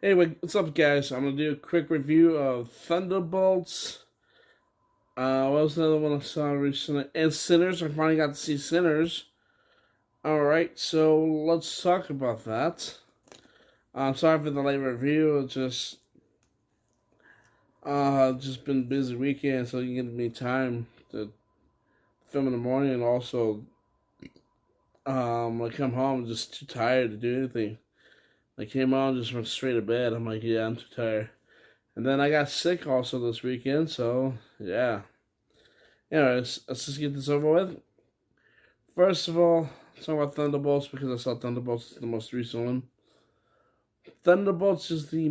Anyway, what's up, guys? I'm gonna do a quick review of Thunderbolts. What was another one I saw recently? And Sinners. I finally got to see Sinners. All right, so let's talk about that. I'm sorry for the late review. It's just been a busy weekend, so you give me time to film in the morning, and also when I come home, I'm just too tired to do anything. I came home, just went straight to bed. I'm like, yeah, I'm too tired. And then I got sick also this weekend, so yeah. Anyways, let's just get this over with. First of all, let's talk about Thunderbolts because I saw Thunderbolts as the most recent one. Thunderbolts is the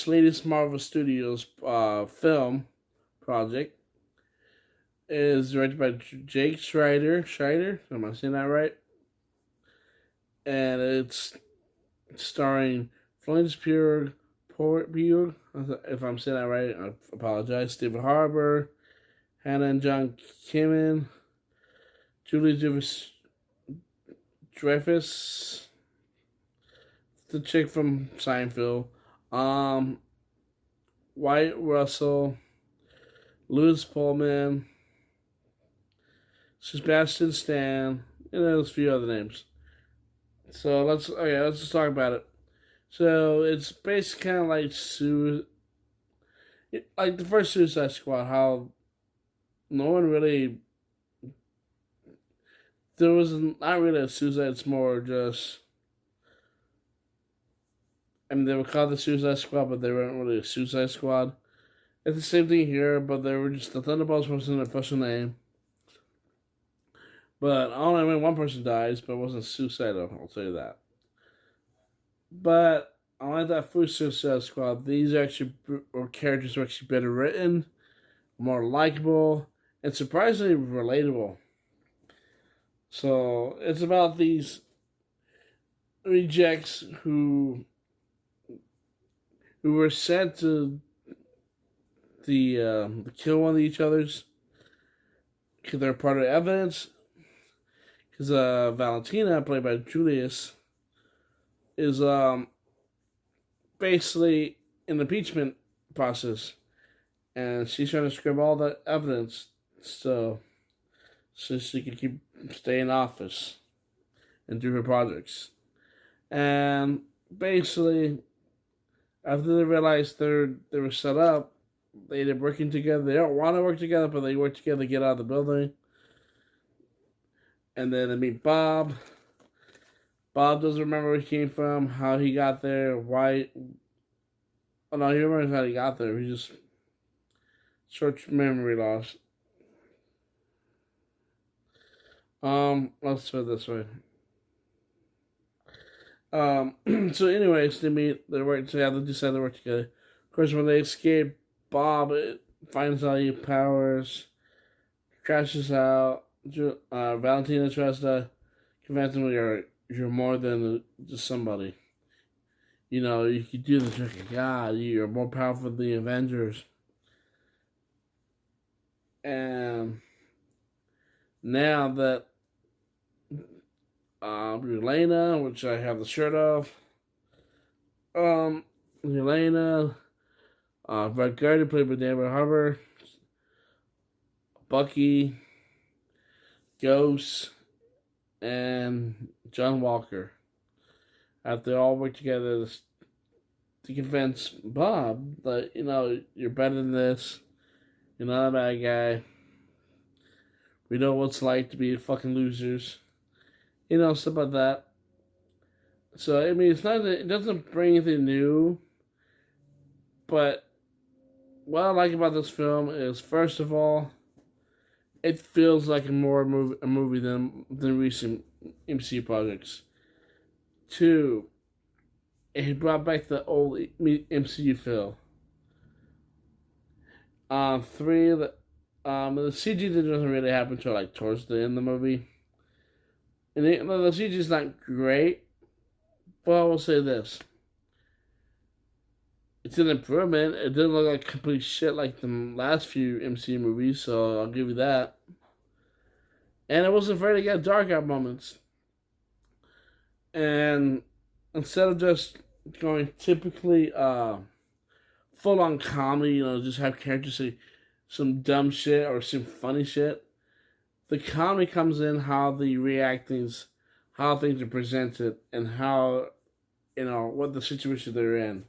latest Marvel Studios film project. It is directed by Jake Schreider. Schreider, am I saying that right? And it's starring Florence Pugh, if I'm saying that right, I apologize. David Harbour, Hannah and John Kamen, Julie Dreyfus, the chick from Seinfeld, Wyatt Russell, Louis Pullman, Sebastian Stan, and there's a few other names. So let's just talk about it. So it's basically kind of like the first Suicide Squad. How no one really there was not really a suicide. It's more just they were called the Suicide Squad, but they weren't really a Suicide Squad. It's the same thing here, but they were just the Thunderbolts wasn't their official name. But only when one person dies, but it wasn't suicidal. I'll tell you that. But I like that first Suicide Squad. These characters are actually better written, more likable, and surprisingly relatable. So it's about these rejects who were sent to the kill one of each other's because they're part of evidence. Because Valentina, played by Julius, is basically in the impeachment process, and she's trying to scrub all the evidence so she can stay in office and do her projects. And basically, after they realized they were set up, they ended up working together. They don't want to work together, but they work together to get out of the building. And then they meet Bob. Bob doesn't remember where he came from, how he got there, why. Oh no, he remembers how he got there. He just short memory loss. Let's put it this way. So anyways, they work together, they decide to work together. Of course, when they escape, Bob finds out he powers, crashes out. Valentina tries to convince him you're more than just somebody. You know, you could do this like God. You're more powerful than the Avengers. And now that Elena, which I have the shirt of, Elena, Brad Gardy, played by David Harbour, Bucky, Ghost, and John Walker. After they all work together to convince Bob that, you're better than this. You're not a bad guy. We know what it's like to be fucking losers. Stuff like that. So, it doesn't bring anything new. But what I like about this film is, first of all, it feels like a movie than recent MCU projects. 2, it brought back the old MCU feel. 3, the CG doesn't really happen until like towards the end of the movie. And the CG is not great, but I will say this. It's an improvement. It didn't look like complete shit like the last few MCU movies, so I'll give you that. And it wasn't afraid to get dark at moments. And instead of just going typically full on comedy, just have characters say some dumb shit or some funny shit. The comedy comes in how the react things, how things are presented, and how what the situation they're in.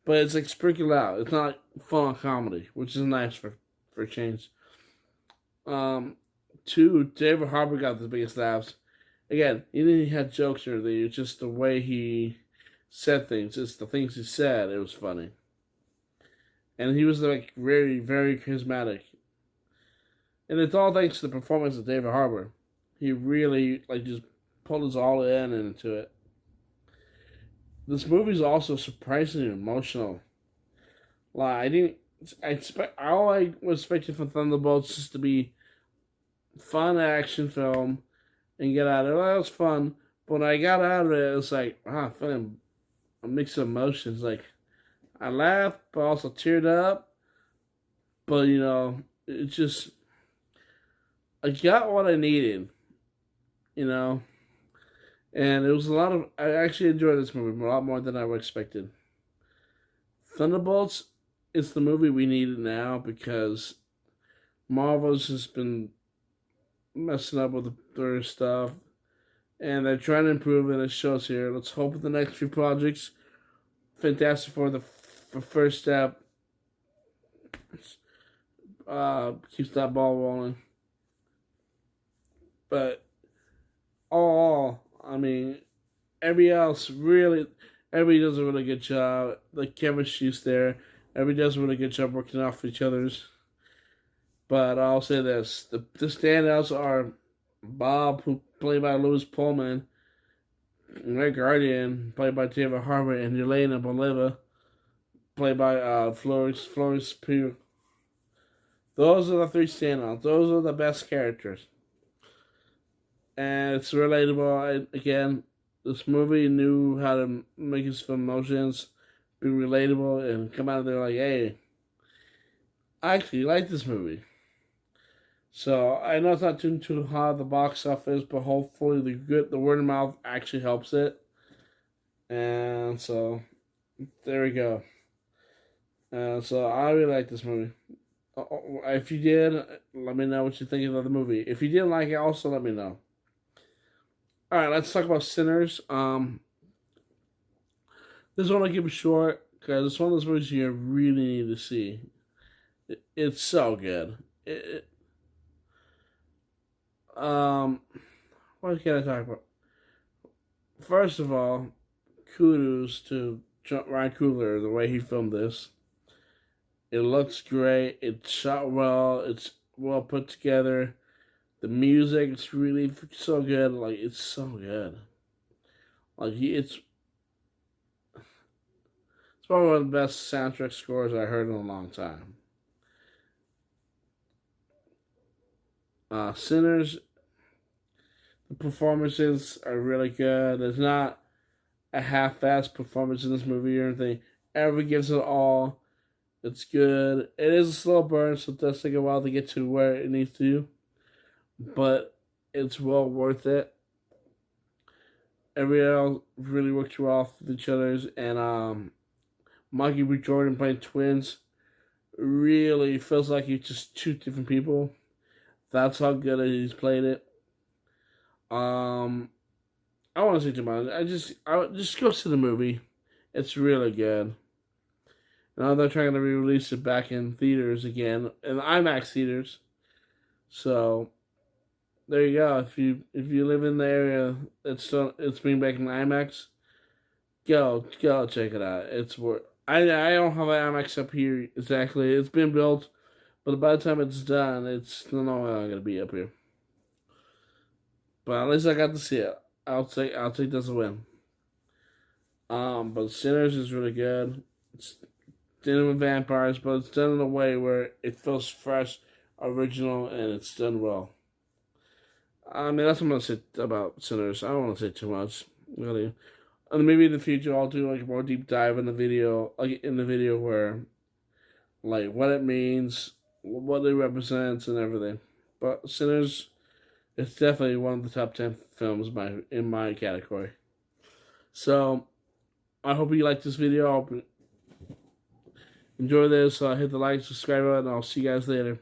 But it's like sprinkled out. It's not full on comedy, which is nice for a change. Um, Two, David Harbour got the biggest laughs. Again, he didn't have jokes or anything. It's just the way he said things. It's the things he said. It was funny, and he was like very, very charismatic. And it's all thanks to the performance of David Harbour. He really like just pulled us all in and into it. This movie is also surprisingly emotional. Like I didn't, I expect all I was expecting from Thunderbolts is to be fun action film and get out of it. Well, that was fun, but when I got out of it, it was like feeling a mix of emotions. Like I laughed, but also teared up. But it just I got what I needed, you know. And it was a lot of. I actually enjoyed this movie a lot more than I expected. Thunderbolts is the movie we needed now because Marvel's just been messing up with their stuff, and they're trying to improve, and it shows here. Let's hope the next few projects, Fantastic Four, the first step, keeps that ball rolling. But all, I mean, everybody does a really good job. The chemistry's there. Everybody does a really good job working off each other's. But I'll say this: the standouts are Bob, who played by Louis Pullman, Red Guardian, played by David Harbour, and Elena Boleva, played by Florence Pugh. Those are the three standouts. Those are the best characters. And it's relatable. Again, this movie knew how to make his emotions be relatable and come out of there like, hey, I actually like this movie. So I know it's not doing too hot at the box office, but hopefully the word of mouth actually helps it. And so there we go. So I really like this movie. If you did, let me know what you think of the movie. If you didn't like it, also let me know. All right, let's talk about Sinners. This one I'll keep it short because it's one of those movies you really need to see. It's so good. What can I talk about? First of all, kudos to Ryan Coogler, the way he filmed this. It looks great. It's shot well. It's well put together. The music is really so good. Like, it's so good. Like, it's probably one of the best soundtrack scores I heard in a long time. Sinners, the performances are really good. There's not a half-assed performance in this movie or anything. Everybody gives it all. It's good. It is a slow burn, so it does take a while to get to where it needs to. But it's well worth it. Everybody else really works well with each other's, and Mikey B. Jordan playing twins really feels like he's just two different people. That's how good he's played it. I don't want to say too much. I just go see the movie. It's really good. Now they're trying to re-release it back in theaters again, in IMAX theaters. So there you go. If you live in the area it's being back in IMAX, go check it out. It's worth. I don't have an IMAX up here exactly. It's been built, but by the time it's done, it's no longer gonna be up here. But at least I got to see it. I'll take this a win. But Sinners is really good. It's dealing with vampires, but it's done in a way where it feels fresh, original, and it's done well. I mean, that's what I'm gonna say about Sinners. I don't want to say too much, really. And maybe in the future I'll do like a more deep dive in the video, where, like, what it means, what it represents, and everything. But Sinners, it's definitely one of the top 10 films in my category. So I hope you like this video. I hope you enjoy this. Hit the like, subscribe button. I'll see you guys later.